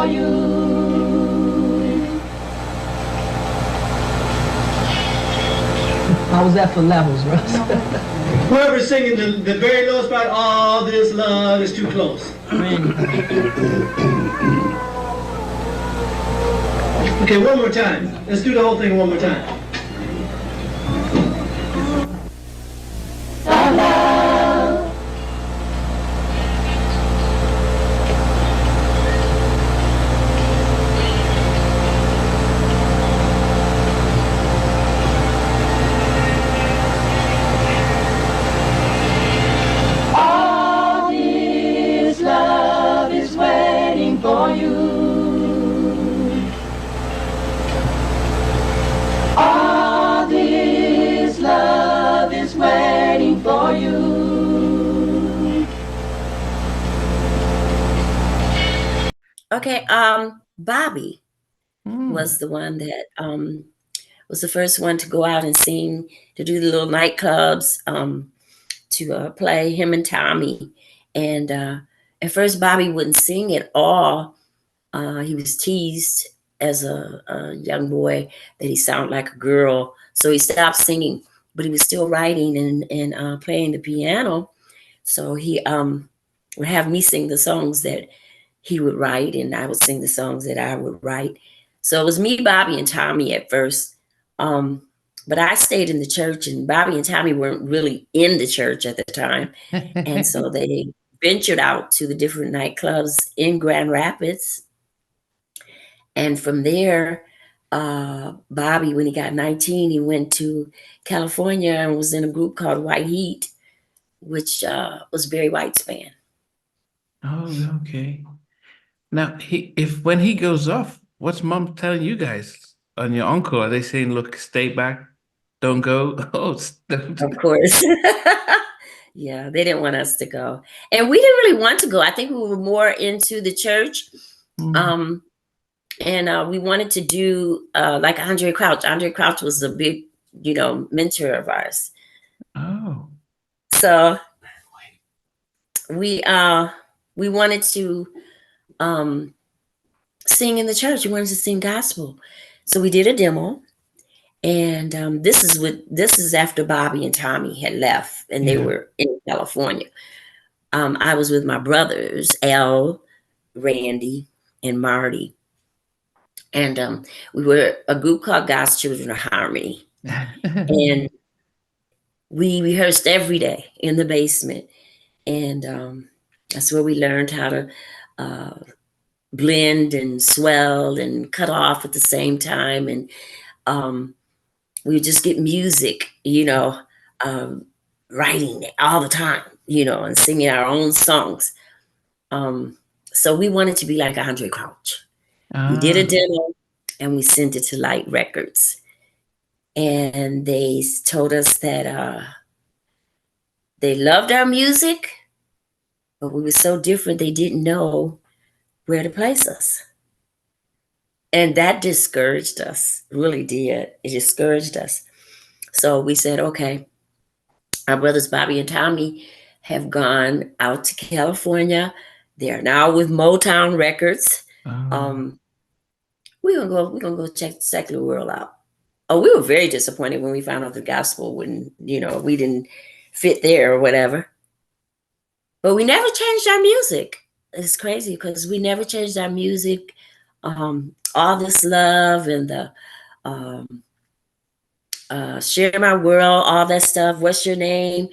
for you. How was that for levels, Russ? Whoever's singing the very lowest part, all this love is too close. Okay, one more time. Let's do the whole thing one more time. All this love is waiting for you. All this love is waiting for you. Okay, Bobby was the one that was the first one to go out and sing, to do the little nightclubs, to play, him and Tommy. And at first, Bobby wouldn't sing at all. He was teased as a young boy that he sounded like a girl. So he stopped singing, but he was still writing and playing the piano. So he would have me sing the songs that he would write, and I would sing the songs that I would write. So it was me, Bobby, and Tommy at first. But I stayed in the church, and Bobby and Tommy weren't really in the church at the time. And so they ventured out to the different nightclubs in Grand Rapids. And from there, Bobby, when he got 19, he went to California and was in a group called White Heat, which was Barry White's band. Oh, okay. Now, when he goes off, what's Mom telling you guys and your uncle? Are they saying, "Look, stay back, don't go"? Oh, Of course. Yeah, they didn't want us to go. And we didn't really want to go. I think we were more into the church. And we wanted to do like Andre Crouch. Andre Crouch was a big, mentor of ours. Oh. So we wanted to sing in the church. We wanted to sing gospel. So we did a demo. And this is after Bobby and Tommy had left, and they were in California. I was with my brothers, Al, Randy, and Marty. And we were a group called God's Children of Harmony. And we rehearsed every day in the basement. And that's where we learned how to blend and swell and cut off at the same time. And we would just get music, writing all the time, and singing our own songs. So we wanted to be like Andre Crouch. We did a demo and we sent it to Light Records. And they told us that they loved our music, but we were so different they didn't know where to place us. And that discouraged us, really did. It discouraged us. So we said, okay, our brothers Bobby and Tommy have gone out to California. They are now with Motown Records. We're gonna go check the secular world out. Oh, we were very disappointed when we found out the gospel wouldn't, we didn't fit there or whatever. But we never changed our music. It's crazy because we never changed our music. All This Love and the Share My World, all that stuff. What's Your Name?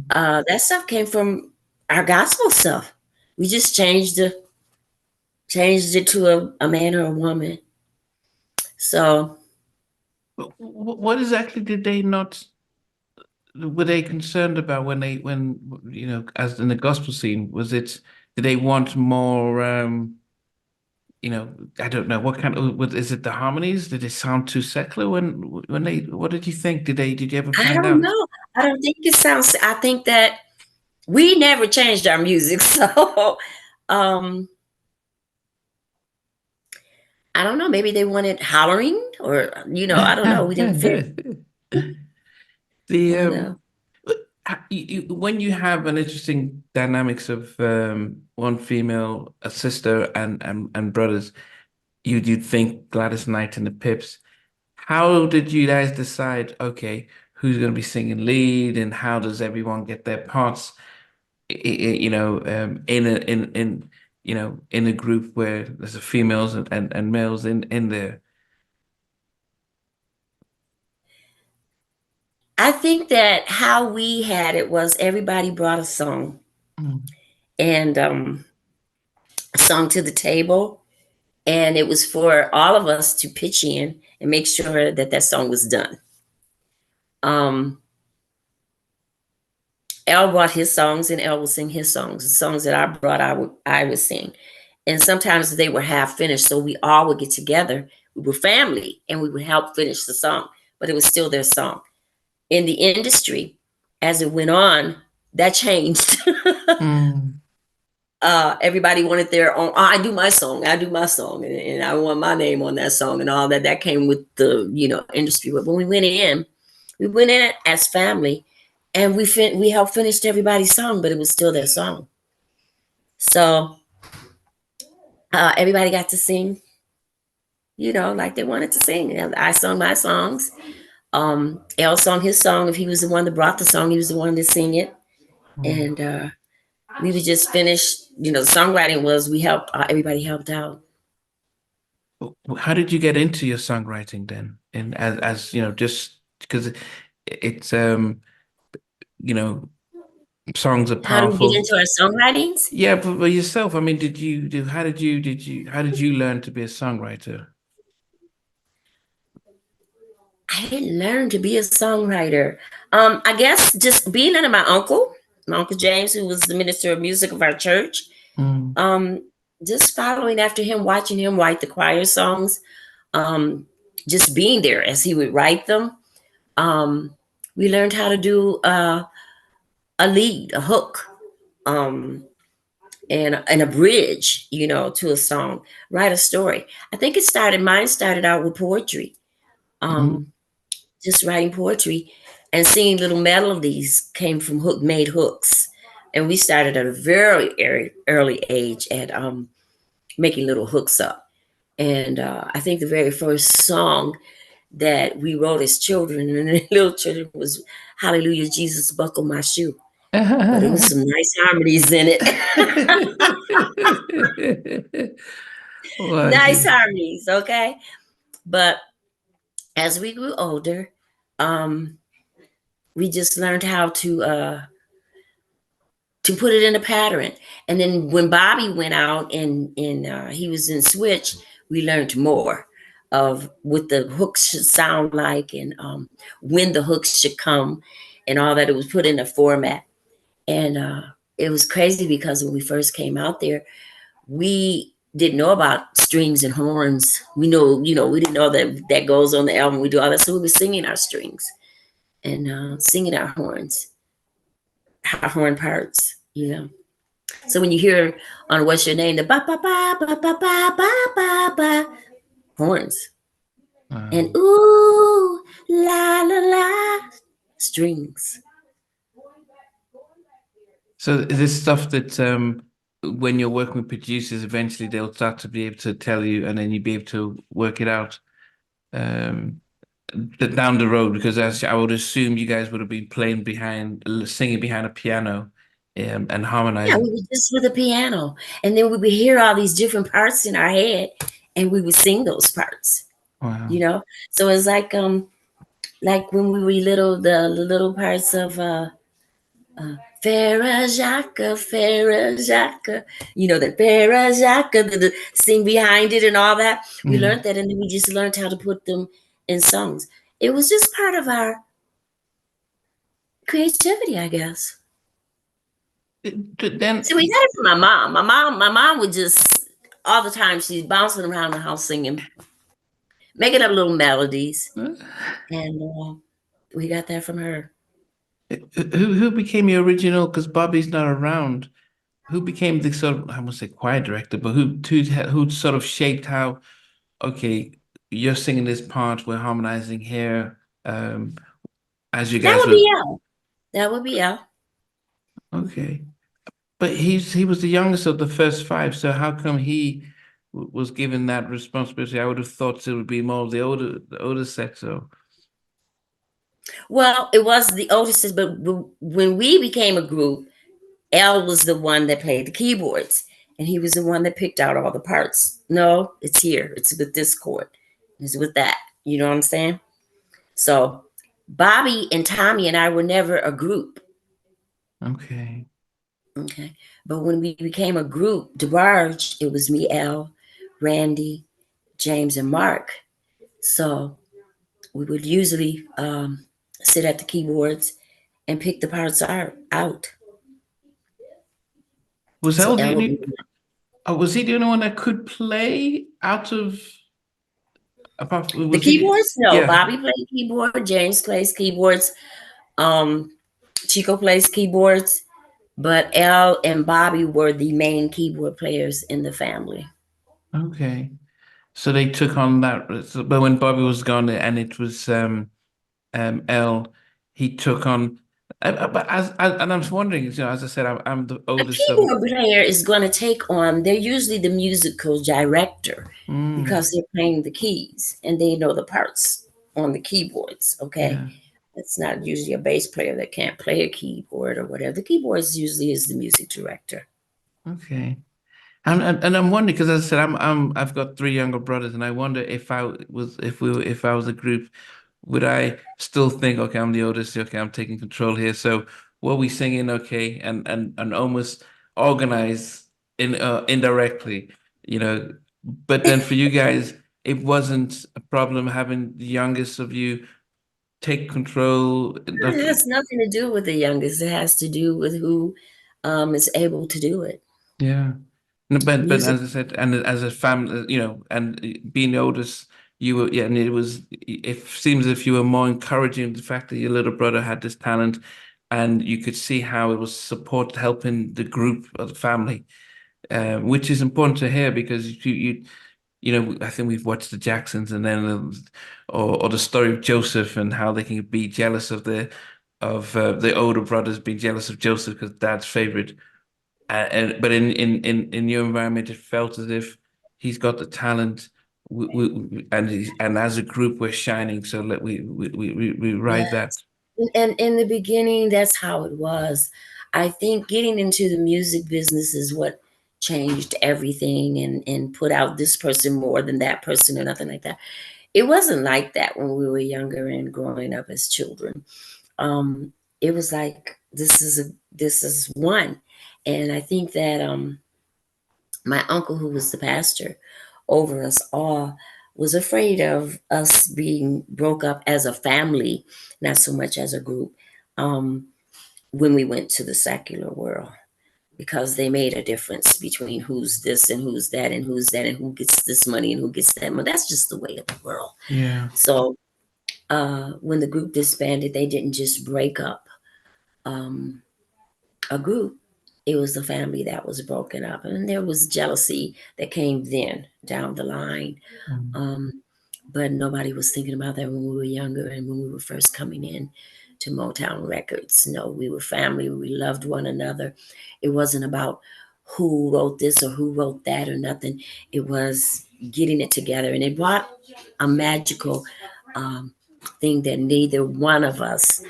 That stuff came from our gospel stuff. We just changed it to a man or a woman. So, what exactly were they concerned about when as in the gospel scene? Did they want more? I don't know what kind of. Is it the harmonies? Did it sound too secular when they? What did you think? Did you ever find out? I don't know. I don't think it sounds. I think that we never changed our music, so I don't know. Maybe they wanted hollering, or I don't know. We didn't fit. when you have an interesting dynamics of one female, a sister, and brothers, you'd think Gladys Knight and the Pips. How did you guys decide? Okay, who's going to be singing lead, and how does everyone get their parts? In a group where there's a females and males in there. I think that how we had it was everybody brought a song and a song to the table, and it was for all of us to pitch in and make sure that that song was done. Elle brought his songs, and Elle would sing his songs. The songs that I brought, I would sing, and sometimes they were half finished, so we all would get together. We were family, and we would help finish the song, but it was still their song. In the industry, as it went on, that changed. Everybody wanted their own. Oh, I do my song, and I want my name on that song, and all that. That came with the industry. But when we went in as family, and we helped finish everybody's song, but it was still their song. So everybody got to sing, like they wanted to sing. And I sung my songs. Elle sung his song. If he was the one that brought the song, he was the one to sing it. And we would just finish. The songwriting was everybody helped out. How did you get into your songwriting then? And as just because it's songs are powerful. How did we get into our songwritings? Yeah, but yourself. I mean, how did you learn to be a songwriter? I didn't learn to be a songwriter. I guess just being under my uncle James, who was the minister of music of our church. Just following after him, watching him write the choir songs, just being there as he would write them. We learned how to do a lead, a hook, and a bridge, to a song, write a story. I think mine started out with poetry. Just writing poetry and singing little melodies came from made hooks. And we started at a very early age at making little hooks up. And I think the very first song that we wrote as children and little children was Hallelujah, Jesus, Buckle My Shoe. But it was some nice harmonies in it. Nice harmonies, okay? But as we grew older, we just learned how to put it in a pattern. And then when Bobby went out and he was in Switch, we learned more of what the hooks should sound like and when the hooks should come and all that. It was put in a format. And it was crazy because when we first came out there, we didn't know about strings and horns. We didn't know that goes on the album. We do all that. So we were singing our strings and singing our horns, our horn parts, So when you hear on What's Your Name, the ba ba ba ba ba ba ba ba ba, horns. Wow. And ooh, la la la, strings. So is this stuff that when you're working with producers, eventually they'll start to be able to tell you, and then you'll be able to work it out down the road? Because as I would assume, you guys would have been singing behind a piano and harmonizing. Yeah, we were just with a piano, and then we would hear all these different parts in our head, and we would sing those parts. Wow. So it's like when we were little, the little parts of Farah Jacques, the Farah Jacques, the sing behind it and all that. We learned that, and then we just learned how to put them in songs. It was just part of our creativity, I guess. So we got it from my mom. My mom would just all the time. She's bouncing around the house singing, making up little melodies, and we got that from her. Who became your original? Because Bobby's not around. Who became the sort of, I won't say choir director, but who sort of shaped how? Okay, you're singing this part. We're harmonizing here. As you guys that would be Elle. That would be Al. Okay. But he was the youngest of the first five, so how come he was given that responsibility? I would have thought it would be more of the older set. So Well, it was the oldest, but when we became a group, Al was the one that played the keyboards, and he was the one that picked out all the parts. No, it's here. It's with this chord. It's with that. You know what I'm saying? So Bobby and Tommy and I were never a group. okay, Okay. But when we became a group, DeBarge, it was me, Al, Randy, James, and Mark. So we would usually sit at the keyboards and pick the parts out. was So L the Al would only? be Was he the only one that could play out of? Apart, the was he? keyboards. No, Yeah. Bobby played keyboard. James plays keyboards. Um, Chico plays keyboards. But Al and Bobby were the main keyboard players in the family. Okay. So they took on that. But when Bobby was gone and it was L, he took on. But and I was wondering, as I said, I'm the A oldest of. keyboard player is going to take on, they're usually the musical director Mm, because they're playing the keys and they know the parts on the keyboards. Okay. yeah. It's not usually a bass player that can't play a keyboard or whatever. The keyboards usually is the music director. Okay. And I'm wondering because as I said, I've got three younger brothers, and I wonder if I was a group, would I still think, okay, I'm the oldest, okay, I'm taking control here. So were we singing okay and almost organize indirectly, you know? But then for you guys, it wasn't a problem having the youngest of you take control. It has nothing to do with the youngest. It has to do with who is able to do it. Yeah. No, but Music. as I said, and as a family, and being the oldest, you were, yeah, and it seems as if you were more encouraging the fact that your little brother had this talent, and you could see how it was support helping the group of the family, which is important to hear because I think we've watched the Jacksons and then or the story of Joseph and how they can be jealous of the older brothers being jealous of Joseph because dad's favorite. But in your environment, it felt as if he's got the talent, and as a group, we're shining. So let we ride that. Yes. And in the beginning, that's how it was. I think getting into the music business is what changed everything and put out this person more than that person or nothing like that. It wasn't like that when we were younger and growing up as children. It was like this is one. And I think that my uncle, who was the pastor over us all, was afraid of us being broke up as a family, not so much as a group, um, when we went to the secular world, because they made a difference between who's this and who's that and who's that and who gets this money and who gets that money. That's just the way of the world. Yeah. So when the group disbanded, they didn't just break up um, a group. It was the family that was broken up, and there was jealousy that came then down the line. Mm. Um, but nobody was thinking about that when we were younger and when we were first coming in to Motown Records. No, we were family. We loved one another. It wasn't about who wrote this or who wrote that or nothing. It was getting it together, and it brought a magical um, thing that neither one of us,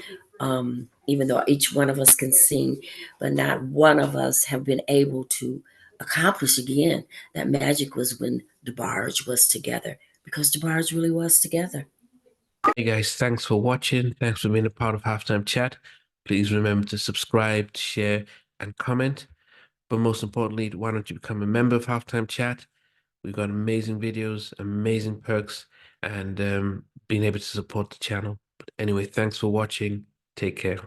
even though each one of us can sing, but not one of us have been able to accomplish again. That magic was when DeBarge was together, because DeBarge really was together. Hey guys, thanks for watching. Thanks for being a part of Halftime Chat. Please remember to subscribe, share, and comment. But most importantly, why don't you become a member of Halftime Chat? We've got amazing videos, amazing perks, and being able to support the channel. But anyway, thanks for watching. Take care.